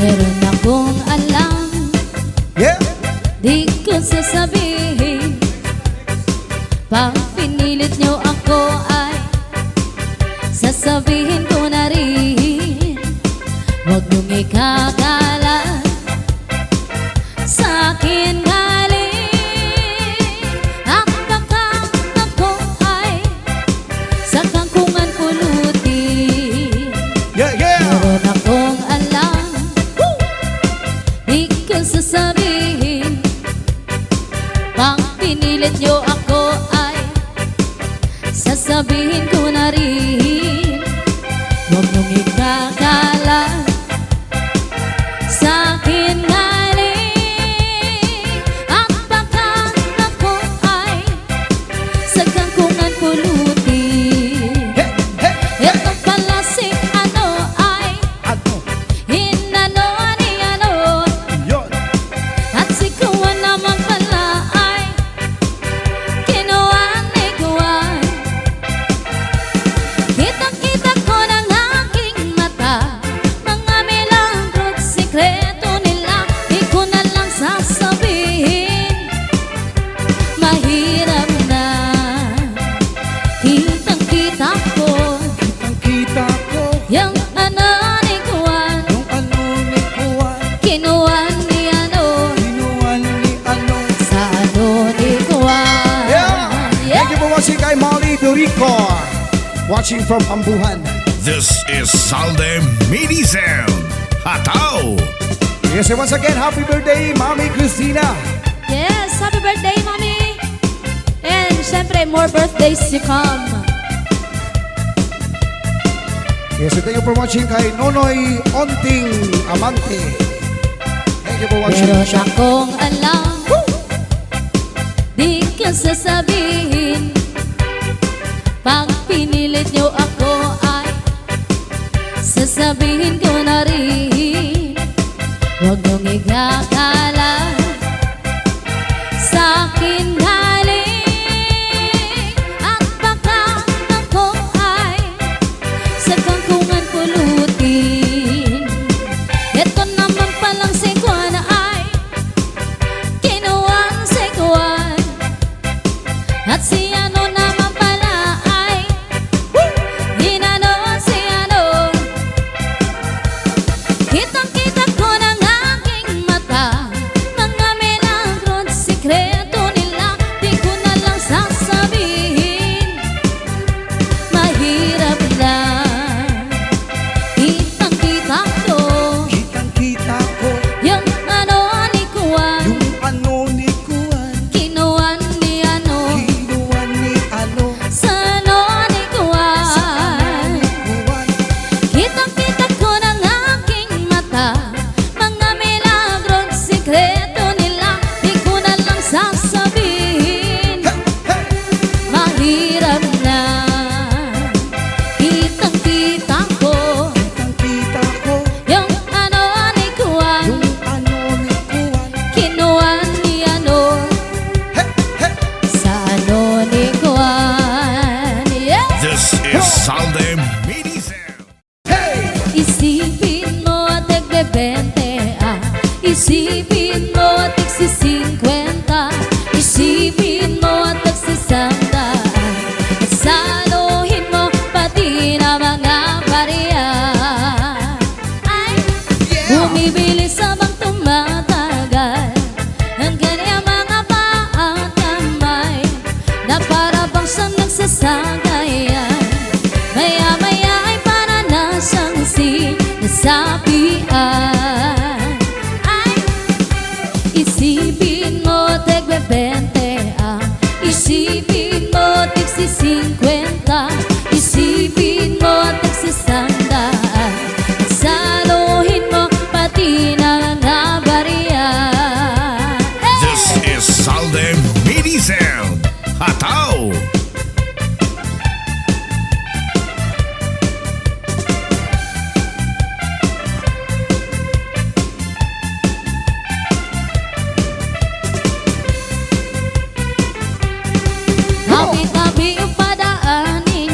Meron akong alam, Yeah. di ko sasabihin. Pag pinilit nyo ako ay sasabihin ko na rin. Huwag niyong ikakala sa akin galing. At baka ako ay sa kangkungan pulutin. Yeah, yeah. Meron akong alam, di ko sasabihin. Pag pinilit nyo ako ay sasabihin ko na rin. Huwag niyong ikakala sa akin galing. At baka ako ay sa kangkungan pulutin. Hey, hey, Ito pala si ano ay ano? hinano ni ano. Yun. At si Kuwan naman pala ay kinuwan ni Kuwan. Kitang-kita ko ng aking mata mga milagro't sikreto nila. Di ko na lang sasabihin, mahirap na. Kitang-kita ko Ang kita ko. yung ano ni Kuwan, Yung ano ni Kuwan. kinuwan ni ano. Kinuwan ni ano. Sa ano ni Kuwan. Yeah. Thank you for watching kay Molly Dorico. Watching from Ambuhan. This is Salde Mini Sound. Hataw! Yes, and once again, happy birthday, Mami Christina. Yes, happy birthday, Mommy! And syempre, more birthdays to come. Yes, and thank you for watching kay Nonoy Onting Amante. Thank you for watching. Meron akong alam, di ko sasabihin. Pag pinilit nyo ako ay sasabihin ko na rin. Huwag niyong ikakala sa akin galing. At baka ako ay sa kangkungan pulutin. Ito naman palang si Kuwan ay kinuwang si Kuwan. At si ano naman pala ay hinano si ano. Kitang-kita ko ng aking mata mga milagro't sikreto nila. Di ko na lang sasabihin, mahirap na. Kitang-kita ko Kitang kita ko. yung ano ni Kuwan, Yung ano ni Kuwan. kinuwan ni ano. Kinuwan ni ano. Sa ano ni Kuwan, Ni Kuwan. kitang-kita ko ng aking mata mga milagro't sikreto nila. Di ko na lang sasabihin, mahirap na. Kitang-kita ko Kitang kita ko. yung ano ni Kuwan, Yung ano ni Kuwan. kinuwan ni ano. Sa ano ni Kuwan, yeah. This is Salde Mini Sound. Hey! Isipin mo at nagbebente isipin mo at nagsisingkwenta, isipin mo at nagsisandaan, at saluhin mo pati na mga barya. Ay, bumibilis habang tumatagal ang kanyang mga paa at kamay, na para bang siyang nagsasagayan. Maya-maya ay para na siyang sinasapian. Ay, isipin mo tagbebente isipin mo tagsisingkwenta, isipin mo tagsisandaan, saluhin mo pati na mga barya. This is Salde Mini Sound. Hataw! Tabi-tabi yung padaanin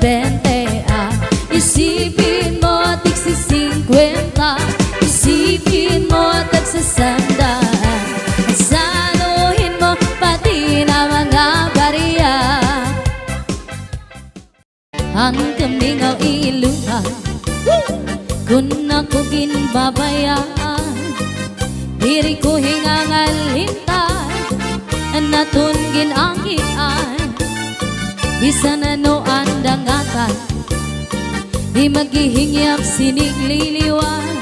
20 Isipin mo at tigsi 50 Isipin mo at tagsasandaan Saluhin mo pati na mga bariya Ang kamingaw iluha Kung ako ginbabayaan Diri ko hingangalintay Natunggin ang hian Bisa na no andangatan Di maghihingyap sinigliliwan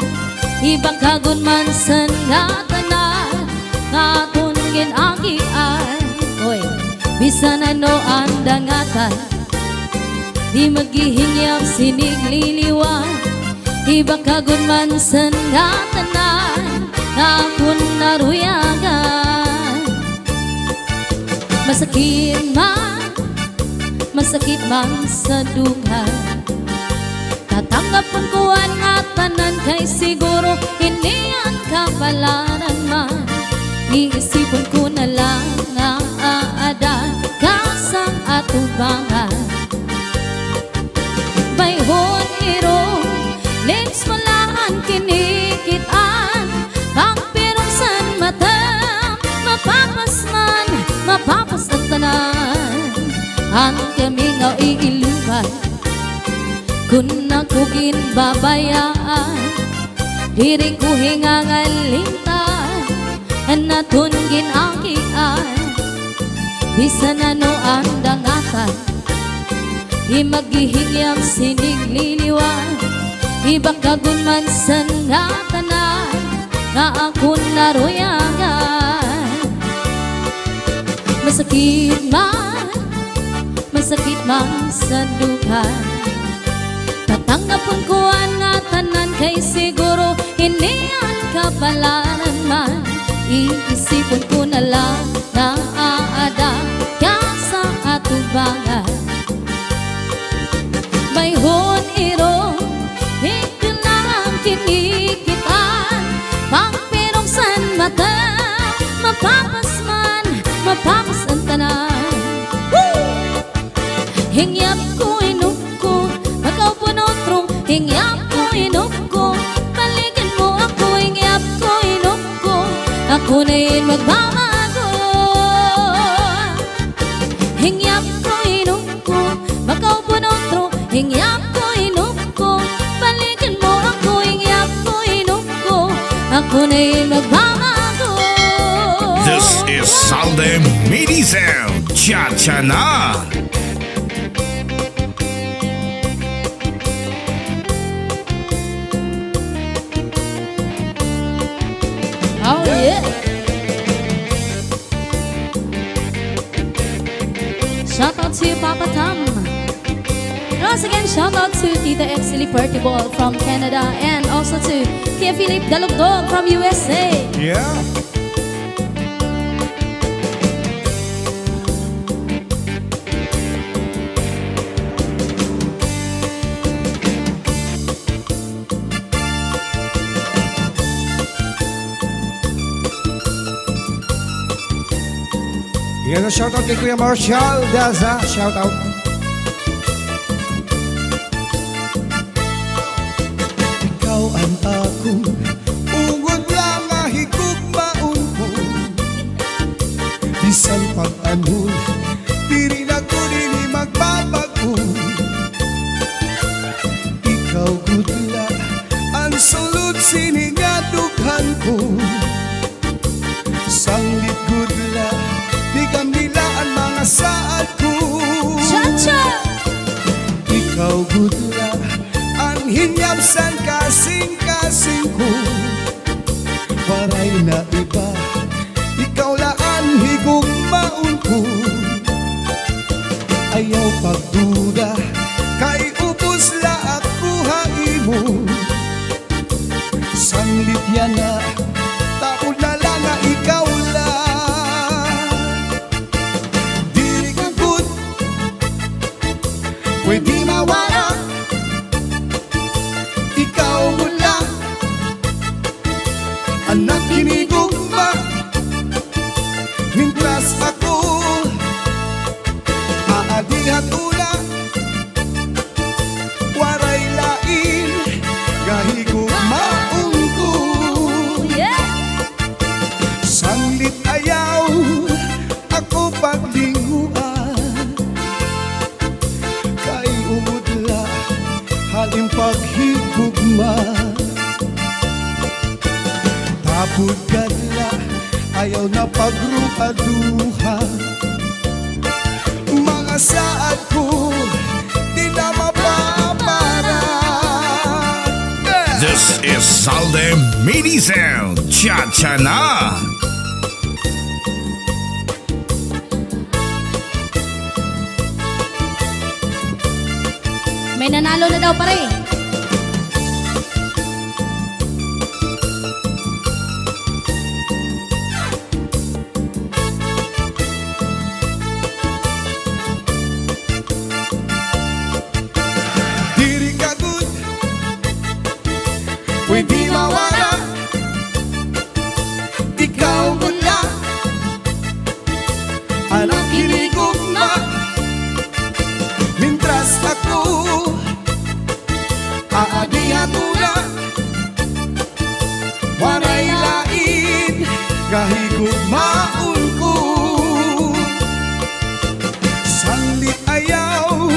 Ibang kagun man san ngatanan Natunggin ang hian Oy, bisa na no andangatan Di maghihingyap sinigliliwan Ibang kagun man san ngatanan Nakun naruyagan Masakit man sa dugan Tatanggapon ko ang ngatanan Kay siguro hindi ang kapalaran man Iisipon ko na lang nga aada Kasang atubangan Bayhon iro Lips mo lang kinikitaan Pagpirong san mata Mapapas man Mapapas at tanan Ang kamingaw iilugan Kung ako ginbabayaan Diri ko hingangalintay Natunggin ang hian Bisa na no ang dangatan Di maghihingyam sinigliliwan Ibang kagun man sa ngatanan Na ako naruyagan Masakit man sa dugan Tatanggapon ko ang ngatanan Kay siguro hindi ang kapalaran man Iisipon ko na lang na aada Kasa atubangan Bayhon iro Hindi lang kinikitaan Pagpirong san mata Mapapas man Mapapas ang tanan Hingyap ko inup ko Magaw po notrong Hingyap ko inup ko Balikan mo ako Hingyap ko inup ko Ako na yun magbabago Hingyap ko inup ko Magaw po notrong Hingyap ko inup ko Balikan mo ako Hingyap ko inup ko Ako na yun magbabago This is Salde Medizel. Cha-cha na! Oh yeah! Shout out to Papa Tom. And once again, shout out to Tita Exily Pertibol from Canada and also to Tia Philip Dalugdog from USA. Yeah. Yan ang shoutout kay Kuya Marshall Daza. Shoutout. Ikaw ang akong ungod lang nga higugmaon ko Bisan pag-anhon diri na ko dili magbabago Ikaw gudla ang sulod siningadughan ko Sanglit gudla di nila ang mga saad ko Cha-cha! Ikaw gudla ang hinyapsan kasing-kasing ko Waray na iba, ikaw laan higugmaon ko Ayaw pagduda, kay ubos la ako haimo Sanglit yan na, taon na lang nga ikaw lang Dili ka good, pwede mawala Ikaw mo lang Anak kinigugma Mintras ako Aadihat una paghigugma. Tapod kadla ayaw na pagruha-duha. Mga saad ko di na mapapara. This is Salde Medizel, Cha-Cha Na. May nanalo na daw pare. Diri kagud pwede mawala. Ikaw mula anak hinigugma. Mintras ako aadihatuna, waray lain kahigugmaon ko. Sanglit ayaw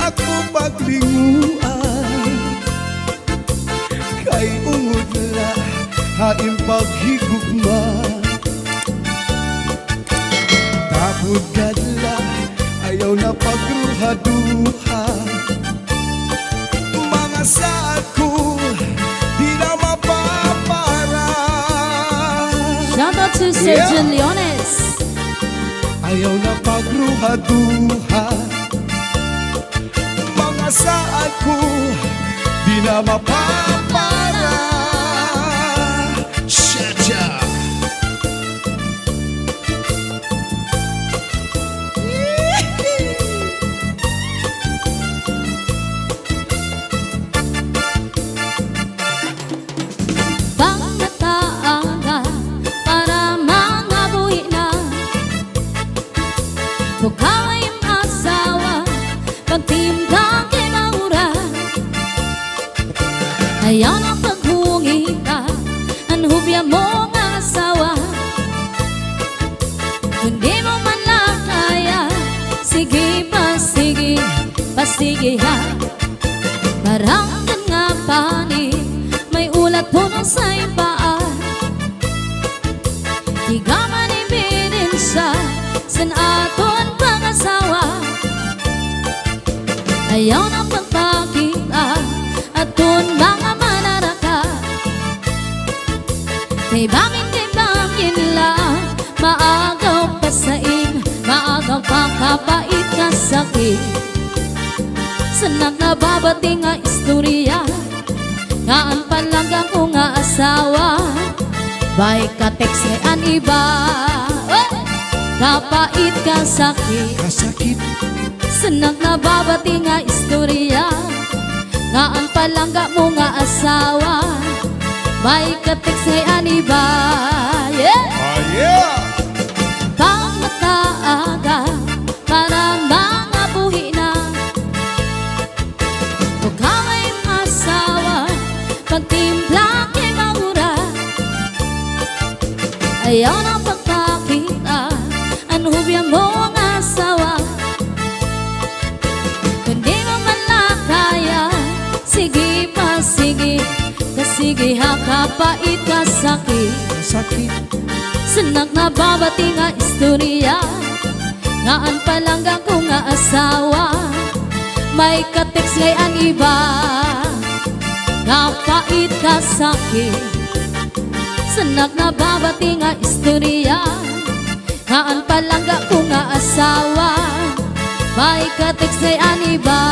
ako paglinguan, kay ungod la haing paghigugma. Tapod kadla ayaw na pagruha-duha. Mga saad ko di na mapapara. Shout out to Sergeant Leones. Ayaw na pagruha-duha. Mga saad ko di na mapapara. Cha-cha. Pangataanga para mga buhi na. Bukaw ay asawa, pagtimdang kay maura. Ayaw na paghungi ka, anhubya mo nga asawa. Hindi mo man lang kaya, sige pasige ha. Parang nga pani, may ulat puno sa ipaan. Di ka man ibinin siya, san aton pangasawa. Ayaw na pagpakita, aton mga manaraka. Kay bangin lang, maagaw pasain, maagaw pakapait ka sakit. Sanak na babati nga istorya, kaan palagang ko nga asawa. Bay ka text an iba, kapait ka sakit. Kasakit Sanak na babati nga istorya, kaan palangga mo nga asawa. Bay ka text an iba, yeah. Pangmataaga para mga buhi na. Bukaw ay asawa, pagtimpla kay maura. Ayaw na pagpakita, anhubya mo ang asawa. Kundi mo man lang kaya, sige pasige, kasige ha kapait ka sakit. Kasakit Sanak na babati nga istorya, ngaan palangga ko nga asawa. May kateks ngay ang iba, kapait ka sakit. Sanak na babati nga istorya, ngaan palangga ko nga asawa. May kateks ngay ang iba.